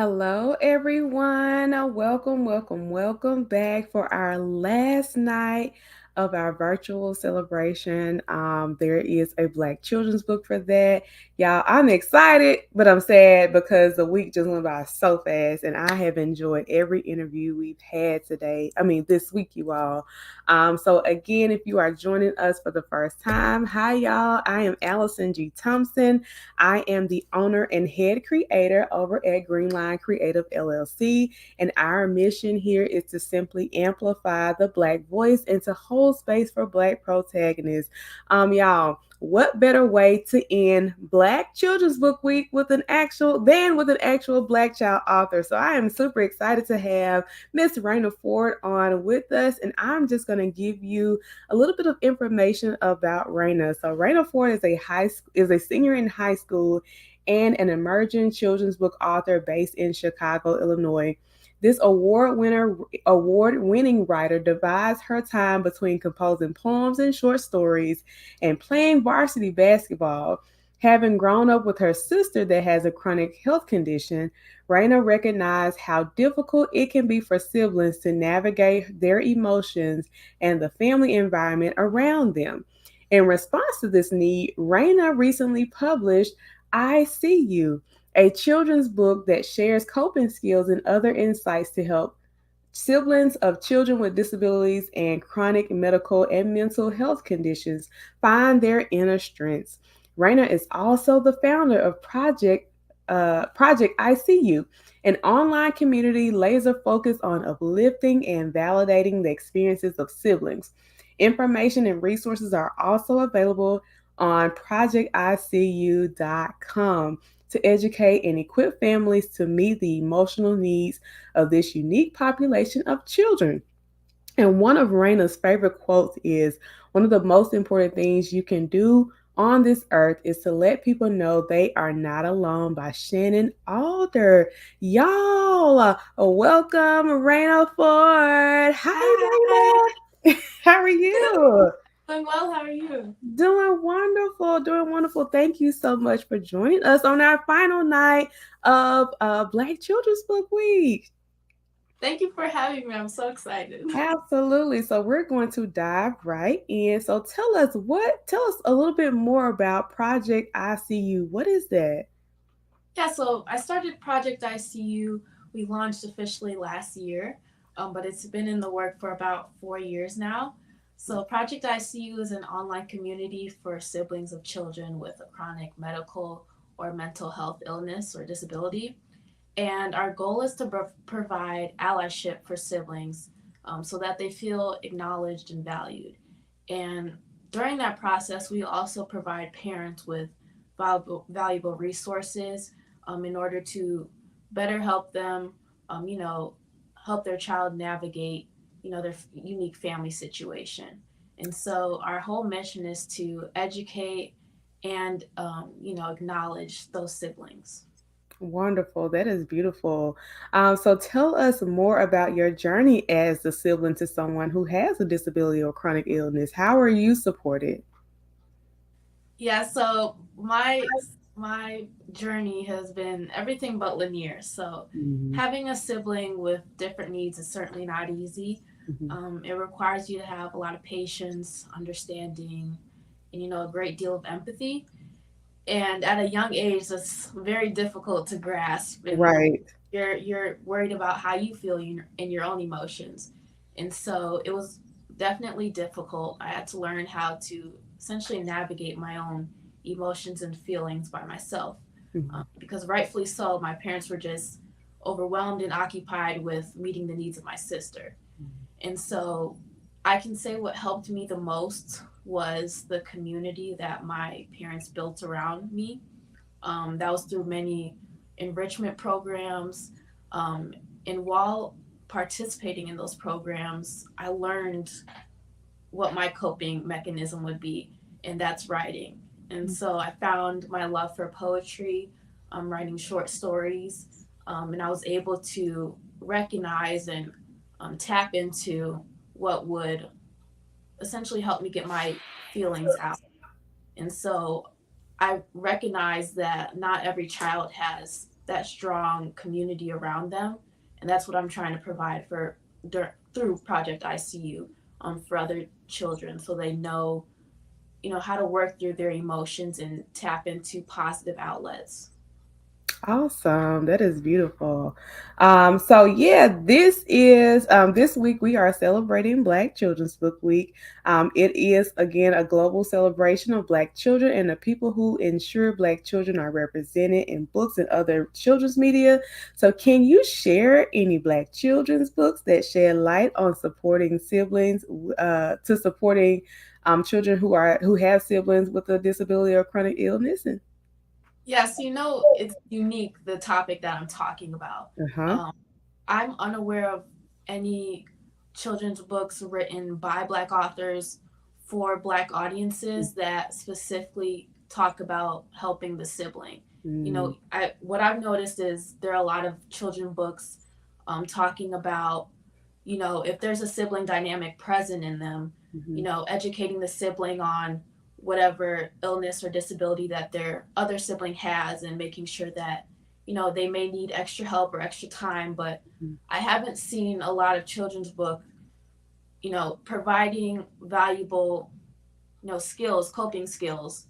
Hello, everyone. Welcome, welcome, welcome back for our last night of our virtual celebration. There is a Black Children's Book for that. Y'all, I'm excited, but I'm sad because the week just went by so fast, and I have enjoyed every interview we've had today. I mean, this week, you all. So, again, if you are joining us for the first time, hi, y'all. I am Allison G. Thompson. I am the owner and head creator over at Greenline Creative LLC, and our mission here is to simply amplify the Black voice and to hold space for Black protagonists. Y'all, what better way to end Black Children's Book Week with an actual Black child author? So I am super excited to have Miss Raina Ford on with us, and I'm just going to give you a little bit of information about Raina. So Raina Ford is a senior in high school and an emerging children's book author based in Chicago, Illinois. This award winning writer divides her time between composing poems and short stories and playing varsity basketball. Having grown up with her sister that has a chronic health condition, Raina recognized how difficult it can be for siblings to navigate their emotions and the family environment around them. In response to this need, Raina recently published I See You, a children's book that shares coping skills and other insights to help siblings of children with disabilities and chronic medical and mental health conditions find their inner strengths. Raina is also the founder of Project I See You, an online community laser focused on uplifting and validating the experiences of siblings. Information and resources are also available on projecticu.com to educate and equip families to meet the emotional needs of this unique population of children. And one of Raina's favorite quotes is, one of the most important things you can do on this earth is to let people know they are not alone, by Shannon Alder. Y'all, welcome Raina Ford. Hi. Hi, Raina. How are you? Doing well. How are you? Doing wonderful, doing wonderful. Thank you so much for joining us on our final night of Black Children's Book Week. Thank you for having me. I'm so excited. Absolutely. So we're going to dive right in. So tell us a little bit more about Project ICU. What is that? Yeah, so I started Project ICU. We launched officially last year, but it's been in the work for about 4 years now. So Project ICU is an online community for siblings of children with a chronic medical or mental health illness or disability. And our goal is to provide allyship for siblings so that they feel acknowledged and valued. And during that process, we also provide parents with valuable resources in order to better help them, help their child navigate, their unique family situation. And so our whole mission is to educate and, acknowledge those siblings. Wonderful. That is beautiful. So tell us more about your journey as the sibling to someone who has a disability or chronic illness. How are you supported? Yeah, so my journey has been everything but linear. So Mhm, having a sibling with different needs is certainly not easy. mhm. It requires you to have a lot of patience, understanding, and a great deal of empathy. And at a young age, that's very difficult to grasp. And Right. you're worried about how you feel in your own emotions. And so it was definitely difficult. I had to learn how to essentially navigate my own emotions and feelings by myself. Mhm. Because rightfully so, my parents were just overwhelmed and occupied with meeting the needs of my sister. And so I can say what helped me the most was the community that my parents built around me. That was through many enrichment programs. Um, and while participating in those programs, I learned what my coping mechanism would be, and that's writing. And so I found my love for poetry, writing short stories, and I was able to recognize and tap into what would essentially help me get my feelings out. And so I recognize that not every child has that strong community around them, and that's what I'm trying to provide through Project ICU, for other children, so they know, how to work through their emotions and tap into positive outlets. Awesome. That is beautiful. So yeah, this week we are celebrating Black Children's Book Week. It is again a global celebration of Black children and the people who ensure Black children are represented in books and other children's media. So can you share any Black children's books that shed light on supporting siblings to supporting children who have siblings with a disability or chronic illness? And Yes, it's unique, the topic that I'm talking about. uh-huh. Um, I'm unaware of any children's books written by Black authors for Black audiences that specifically talk about helping the sibling. Mm-hmm. What I've noticed is there are a lot of children books talking about, if there's a sibling dynamic present in them, educating the sibling on whatever illness or disability that their other sibling has, and making sure that, they may need extra help or extra time. But I haven't seen a lot of children's book, providing valuable, skills, coping skills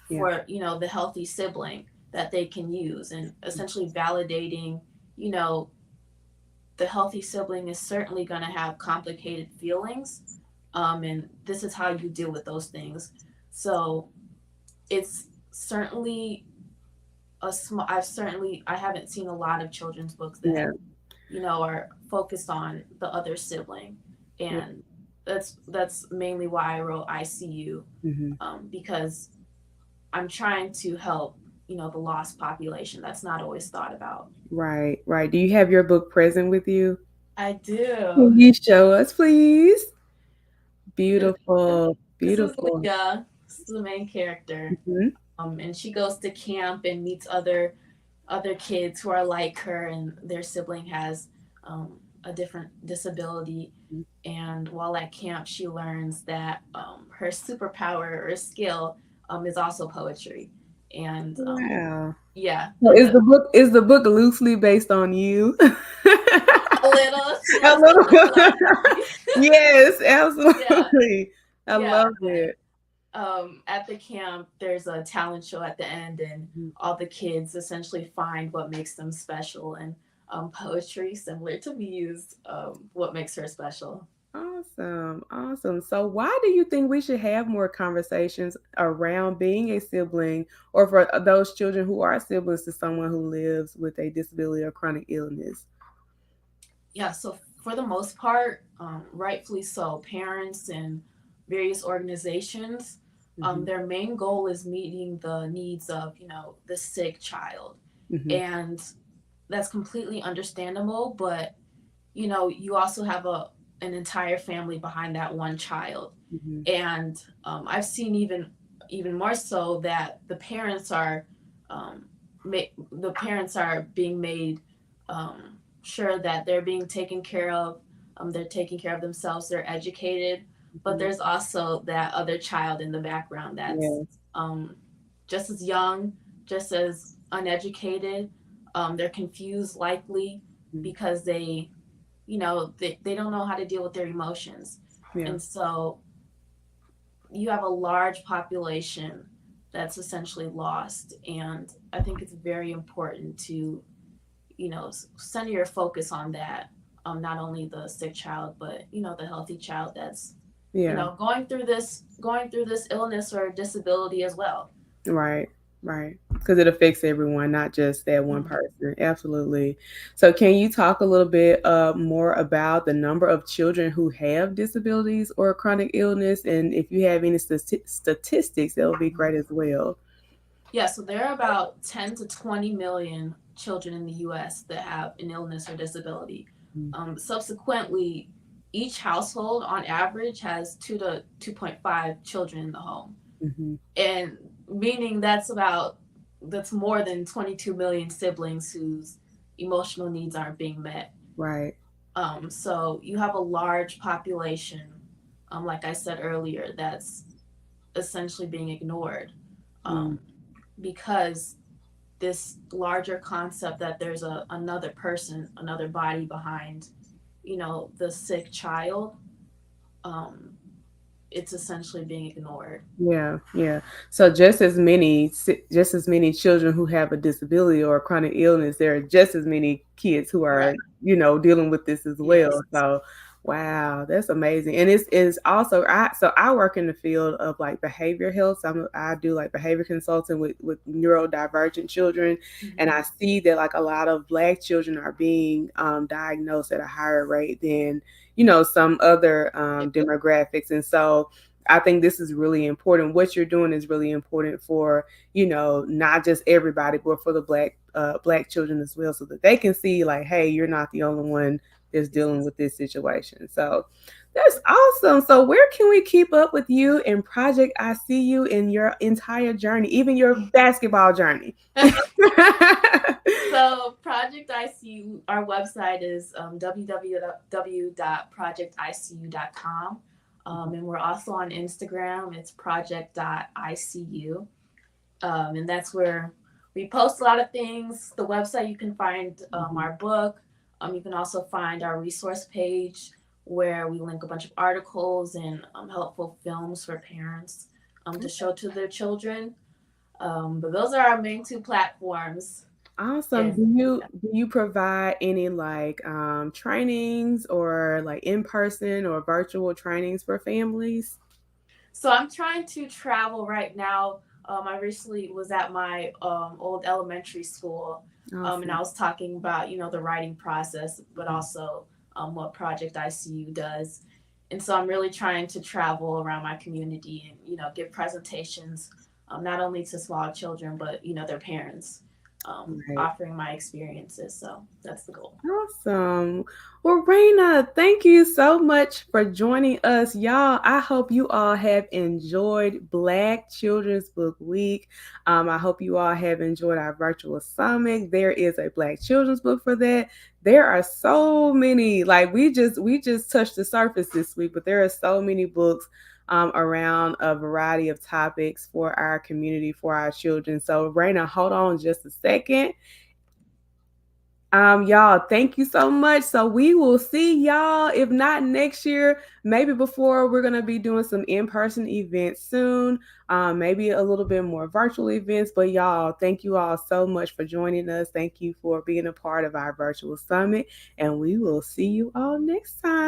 Yeah. for, the healthy sibling that they can use, and essentially validating, you know, the healthy sibling is certainly going to have complicated feelings, and this is how you deal with those things. So it's certainly a small. I haven't seen a lot of children's books Yeah. that, are focused on the other sibling, Yeah. and that's mainly why I wrote ICU, Hmm. because I'm trying to help, the lost population that's not always thought about. Right. Right. Do you have your book present with you? I do. Can you show us, please? This, Beautiful. this is Beautiful. Leah. This is the main character. Hmm. And she goes to camp and meets other kids who are like her, and their sibling has a different disability. And while at camp, she learns that her superpower or skill is also poetry. And Wow. yeah, So is the book loosely based on you? a little. She A has some little. similarities. Yes, Yeah, absolutely. I yeah. love it. But at the camp, there's a talent show at the end, and all the kids essentially find what makes them special. And poetry, similar to Muse, what makes her special. Awesome, awesome. So, why do you think we should have more conversations around being a sibling, or for those children who are siblings to someone who lives with a disability or chronic illness? Yeah, so for the most part, rightfully so, parents and various organizations, Hmm. their main goal is meeting the needs of, the sick child. Hmm. And that's completely understandable, but you also have an entire family behind that one child. Hmm. And I've seen even more so that um, the parents are being made sure that they're being taken care of. They're taking care of themselves. They're educated, but Hmm. there's also that other child in the background that's Yes. um, just as young, just as uneducated. They're confused, likely Mhm. because they don't know how to deal with their emotions. Yeah. And so you have a large population that's essentially lost. And I think it's very important to, center your focus on that. Not only the sick child, but, the healthy child that's, Yeah. going through this illness or disability as well. Right, right. Because it affects everyone, not just that one Mhm. person. Absolutely. So, can you talk a little bit more about the number of children who have disabilities or chronic illness? And if you have any statistics, that would be great as well. Yeah, so there are about 10 to 20 million children in the US that have an illness or disability. Subsequently, each household on average has 2 to 2.5 children in the home. Mm-hmm. And meaning that's more than 22 million siblings whose emotional needs aren't being met. Right. So you have a large population, like I said earlier, that's essentially being ignored, Mm-hmm. um, because this larger concept that there's another person, another body behind, the sick child, um, it's essentially being ignored. Yeah, yeah. So just as many children who have a disability or a chronic illness, there are just as many kids who Right. are, dealing with this as well. Yes. So, wow, that's amazing. And it's also I work in the field of like behavior health. So I do like behavior consulting with neurodivergent children, and Mm-hmm. I see that like a lot of Black children are being diagnosed at a higher rate than some other Yeah. demographics, and so I think this is really important. What you're doing is really important for, not just everybody, but for the black children as well, so that they can see like, hey, you're not the only one that's dealing with this situation. So that's awesome. So where can we keep up with you in Project I See You in your entire journey, even your basketball journey? So Project ICU, our website is www.projecticu.com. And we're also on Instagram. It's project.icu. And that's where we post a lot of things. The website, you can find Mhm. our book. You can also find our resource page where we link a bunch of articles and helpful films for parents to show to their children. But those are our main two platforms. Awesome. And Do you provide any like trainings or like in person or virtual trainings for families? so I'm trying to travel right now. I recently was at my old elementary school, and I Awesome. was talking about the writing process, but also what Project ICU does. And so I'm really trying to travel around my community and give presentations, not only to small children but their parents, Right. offering my experiences. So that's the goal. Awesome. Well, Raina, thank you so much for joining us. Y'all, I hope you all have enjoyed Black Children's Book Week. I hope you all have enjoyed our virtual summit. There is a Black Children's book for that. There are so many, like we just touched the surface this week, but there are so many books around a variety of topics for our community, for our children. So, Raina, hold on just a second. Y'all, thank you so much. So we will see y'all, if not next year, maybe before. We're gonna be doing some in-person events soon, maybe a little bit more virtual events. But y'all, thank you all so much for joining us. Thank you for being a part of our virtual summit, and we will see you all next time.